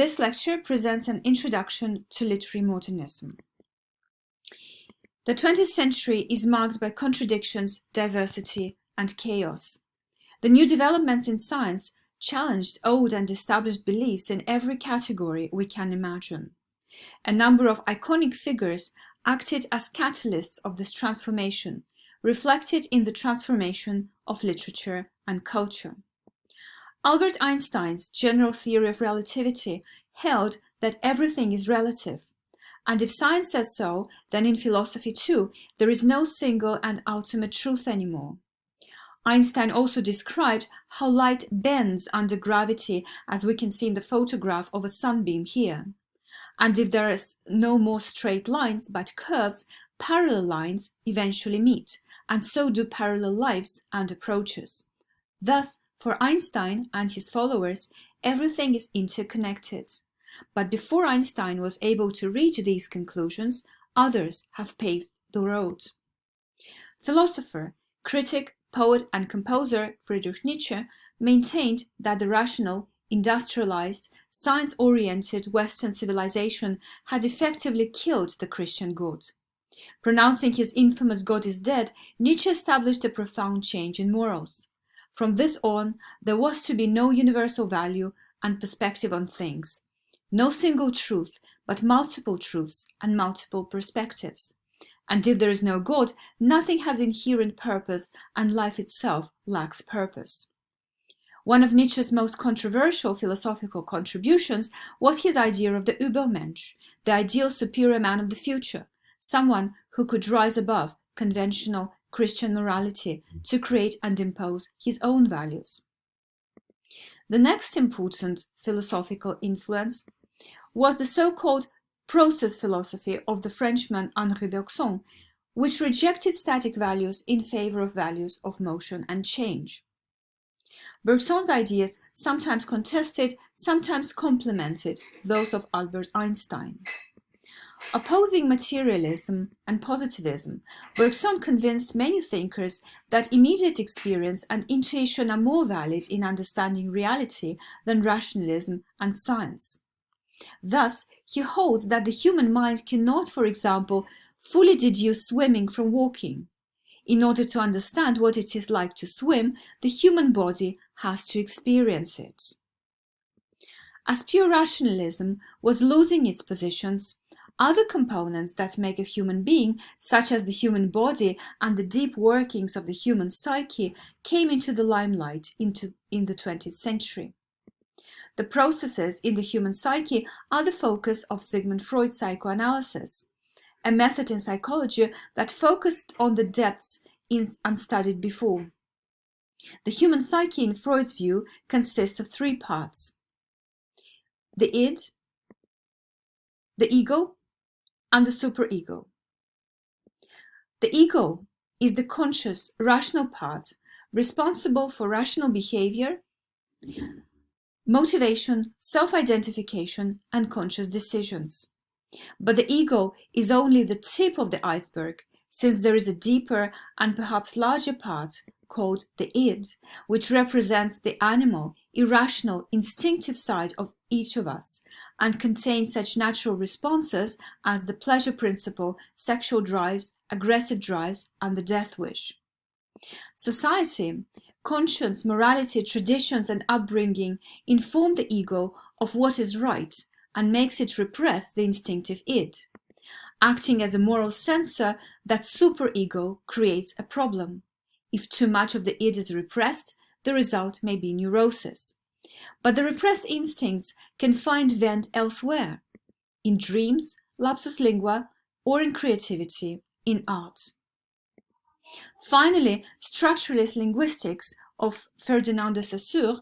This lecture presents an introduction to literary modernism. The 20th century is marked by contradictions, diversity, and chaos. The new developments in science challenged old and established beliefs in every category we can imagine. A number of iconic figures acted as catalysts of this transformation, reflected in the transformation of literature and culture. Albert Einstein's general theory of relativity held that everything is relative, and if science says so, then in philosophy too, there is no single and ultimate truth anymore. Einstein also described how light bends under gravity, as we can see in the photograph of a sunbeam here. And if there is no more straight lines but curves, parallel lines eventually meet, and so do parallel lives and approaches. Thus, for Einstein and his followers, everything is interconnected. But before Einstein was able to reach these conclusions, others have paved the road. Philosopher, critic, poet, and composer Friedrich Nietzsche maintained that the rational, industrialized, science-oriented Western civilization had effectively killed the Christian God. Pronouncing his infamous God is dead, Nietzsche established a profound change in morals. From this on, there was to be no universal value and perspective on things, no single truth, but multiple truths and multiple perspectives. And if there is no God, nothing has inherent purpose, and life itself lacks purpose. One of Nietzsche's most controversial philosophical contributions was his idea of the Übermensch, the ideal superior man of the future, someone who could rise above conventional Christian morality to create and impose his own values. The next important philosophical influence was the so-called process philosophy of the Frenchman Henri Bergson, which rejected static values in favor of values of motion and change. Bergson's ideas sometimes contested, sometimes complemented those of Albert Einstein. Opposing materialism and positivism, Bergson convinced many thinkers that immediate experience and intuition are more valid in understanding reality than rationalism and science. Thus, he holds that the human mind cannot, for example, fully deduce swimming from walking. In order to understand what it is like to swim, the human body has to experience it. As pure rationalism was losing its positions, other components that make a human being, such as the human body and the deep workings of the human psyche, came into the limelight in the 20th century. The processes in the human psyche are the focus of Sigmund Freud's psychoanalysis, a method in psychology that focused on the depths unstudied before. The human psyche, in Freud's view, consists of three parts: the id, the ego, and the superego. The ego is the conscious, rational part responsible for rational behavior, motivation, self-identification, and conscious decisions. But the ego is only the tip of the iceberg, since there is a deeper and perhaps larger part called the id, which represents the animal, irrational, instinctive side of each of us, and contains such natural responses as the pleasure principle, sexual drives, aggressive drives, and the death wish. Society, conscience, morality, traditions, and upbringing inform the ego of what is right and makes it repress the instinctive id. Acting as a moral censor, that superego creates a problem. If too much of the id is repressed, the result may be neurosis. But the repressed instincts can find vent elsewhere, in dreams, lapsus lingua, or in creativity, in art. Finally, structuralist linguistics of Ferdinand de Saussure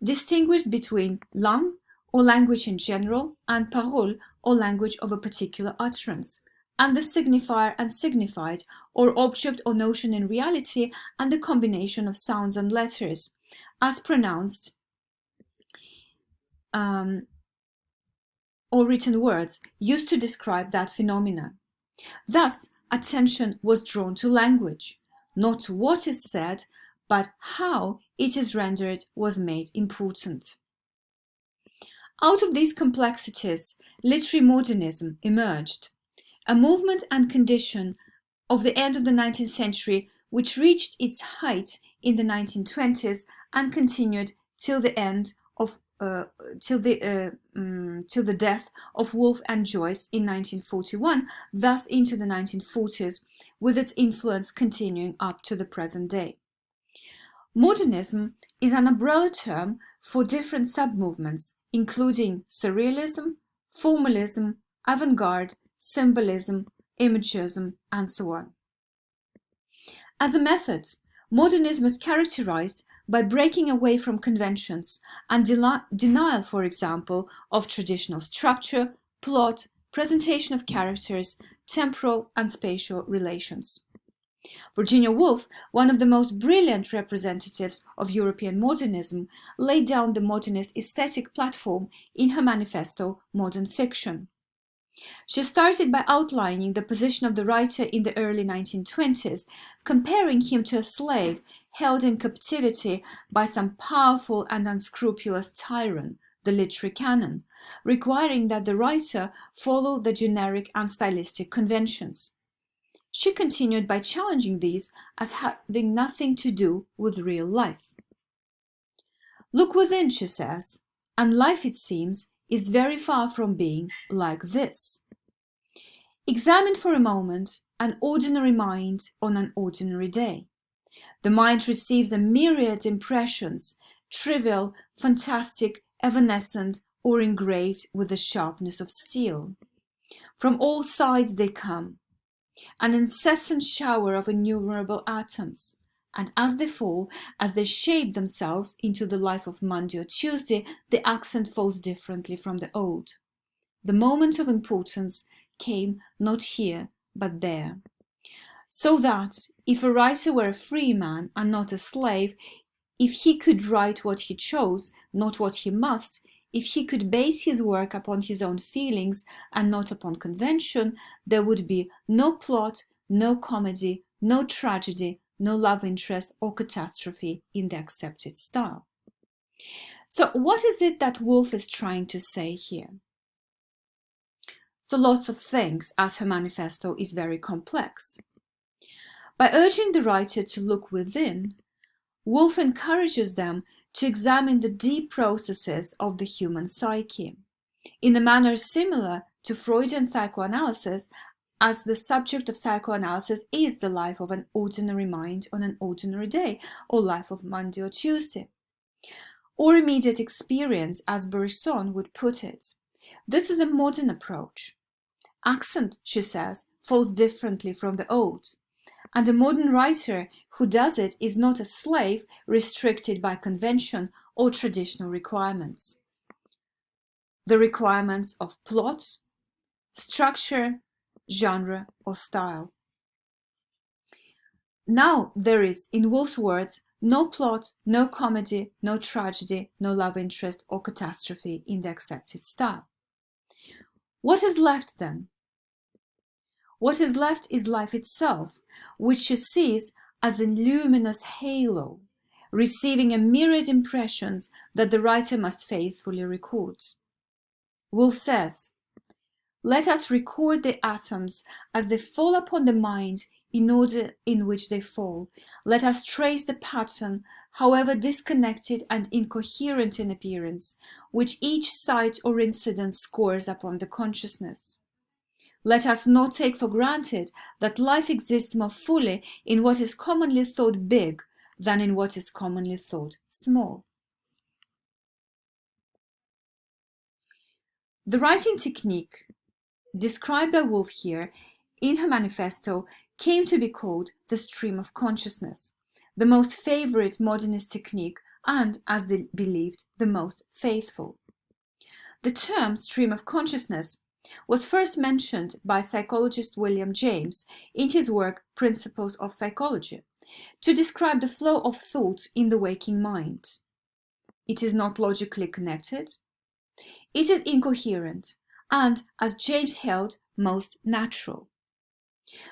distinguished between langue, or language in general, and parole, or language of a particular utterance, and the signifier and signified, or object or notion in reality, and the combination of sounds and letters, as pronounced or written words used to describe that phenomena. Thus, attention was drawn to language, not to what is said, but how it is rendered was made important. Out of these complexities, literary modernism emerged, a movement and condition of the end of the 19th century which reached its height in the 1920s and continued till the end of till the death of Woolf and Joyce in 1941, thus into the 1940s, with its influence continuing up to the present day. Modernism is an umbrella term for different sub-movements, including surrealism, formalism, avant-garde, symbolism, imagism, and so on. As a method, modernism is characterized by breaking away from conventions and denial, for example, of traditional structure, plot, presentation of characters, temporal and spatial relations. Virginia Woolf, one of the most brilliant representatives of European modernism, laid down the modernist aesthetic platform in her manifesto Modern Fiction. She started by outlining the position of the writer in the early 1920s, comparing him to a slave held in captivity by some powerful and unscrupulous tyrant, the literary canon, requiring that the writer follow the generic and stylistic conventions. She continued by challenging these as having nothing to do with real life. Look within, she says, and life, it seems, is very far from being like this. Examine for a moment an ordinary mind on an ordinary day. The mind receives a myriad impressions, trivial, fantastic, evanescent, or engraved with the sharpness of steel. From all sides they come, an incessant shower of innumerable atoms, and as they fall, as they shape themselves into the life of Monday or Tuesday, the accent falls differently from the old. The moment of importance came not here, but there. So that, if a writer were a free man and not a slave, if he could write what he chose, not what he must, if he could base his work upon his own feelings and not upon convention, there would be no plot, no comedy, no tragedy, no love interest or catastrophe in the accepted style. So what is it that Woolf is trying to say here? So lots of things, as her manifesto is very complex. By urging the writer to look within, Woolf encourages them to examine the deep processes of the human psyche, in a manner similar to Freudian psychoanalysis, as the subject of psychoanalysis is the life of an ordinary mind on an ordinary day, or life of Monday or Tuesday, or immediate experience, as Bresson would put it. This is a modern approach. Accent, she says, falls differently from the old, and a modern writer who does it is not a slave restricted by convention or traditional requirements. The requirements of plot, structure, genre, or style. Now there is, in Woolf's words, no plot, no comedy, no tragedy, no love interest or catastrophe in the accepted style. What is left then? What is left is life itself, which she sees as a luminous halo, receiving a myriad impressions that the writer must faithfully record. Woolf says, "Let us record the atoms as they fall upon the mind in order in which they fall. Let us trace the pattern, however disconnected and incoherent in appearance, which each sight or incident scores upon the consciousness. Let us not take for granted that life exists more fully in what is commonly thought big than in what is commonly thought small." The writing technique described by Woolf here in her manifesto came to be called the stream of consciousness, the most favorite modernist technique and, as they believed, the most faithful. The term stream of consciousness was first mentioned by psychologist William James in his work Principles of Psychology, to describe the flow of thought in the waking mind. It is not logically connected. It is incoherent and, as James held, most natural.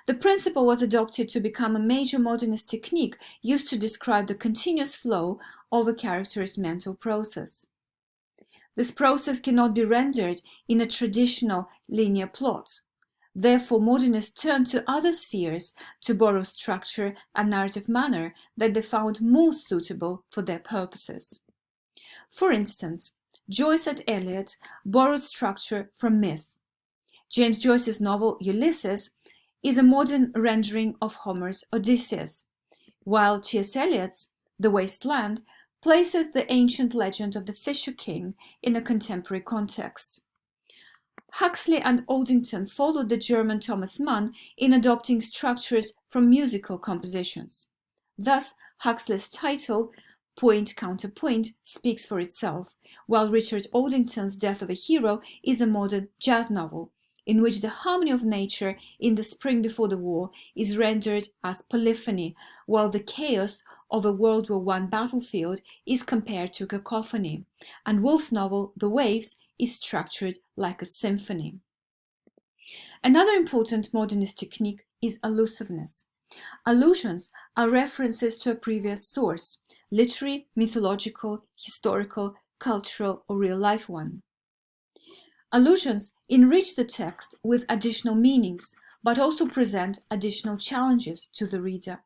The principle was adopted to become a major modernist technique used to describe the continuous flow of a character's mental process. This process cannot be rendered in a traditional linear plot. Therefore, modernists turned to other spheres to borrow structure and narrative manner that they found more suitable for their purposes. For instance, Joyce and Eliot borrowed structure from myth. James Joyce's novel Ulysses is a modern rendering of Homer's Odysseus, while T.S. Eliot's The Waste Land places the ancient legend of the Fisher King in a contemporary context. Huxley and Aldington followed the German Thomas Mann in adopting structures from musical compositions. Thus, Huxley's title, Point Counterpoint, speaks for itself, while Richard Aldington's Death of a Hero is a modern jazz novel, in which the harmony of nature in the spring before the war is rendered as polyphony, while the chaos of a World War I battlefield is compared to cacophony, and Woolf's novel The Waves is structured like a symphony. Another important modernist technique is allusiveness. Allusions are references to a previous source, literary, mythological, historical, cultural, or real-life one. Allusions enrich the text with additional meanings, but also present additional challenges to the reader.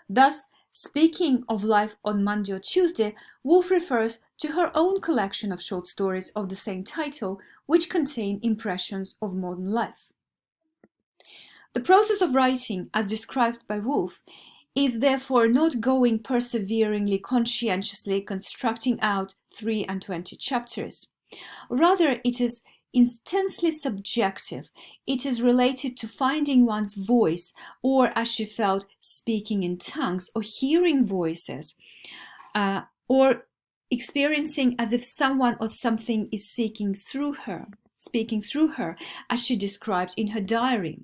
Thus, speaking of life on Monday or Tuesday, Woolf refers to her own collection of short stories of the same title, which contain impressions of modern life. The process of writing, as described by Woolf, is therefore not going perseveringly, conscientiously constructing out 23 chapters. Rather, it is intensely subjective. It is related to finding one's voice, or, as she felt, speaking in tongues, or hearing voices, or experiencing as if someone or something is speaking through her, as she described in her diary.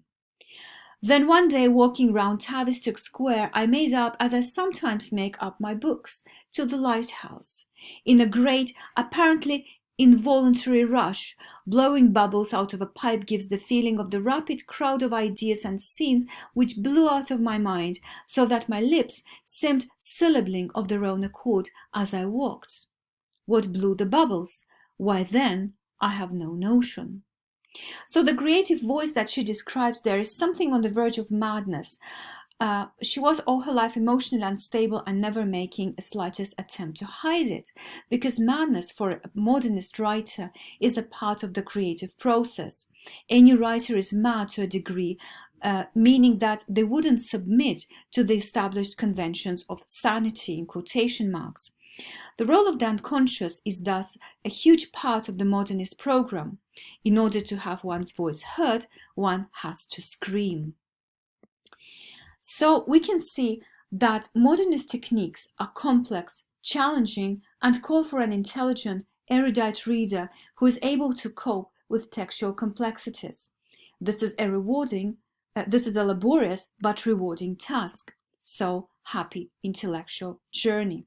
Then one day, walking round Tavistock Square, I made up, as I sometimes make up my books, to the lighthouse. In a great, apparently involuntary rush, blowing bubbles out of a pipe gives the feeling of the rapid crowd of ideas and scenes which blew out of my mind, so that my lips seemed syllabling of their own accord as I walked. What blew the bubbles? Why, then, I have no notion. So the creative voice that she describes there is something on the verge of madness. She was all her life emotionally unstable and never making a slightest attempt to hide it, because madness for a modernist writer is a part of the creative process. Any writer is mad to a degree, meaning that they wouldn't submit to the established conventions of sanity in quotation marks. The role of the unconscious is thus a huge part of the modernist program. In order to have one's voice heard, one has to scream. So we can see that modernist techniques are complex, challenging, and call for an intelligent, erudite reader who is able to cope with textual complexities. This is a laborious but rewarding task. So, happy intellectual journey.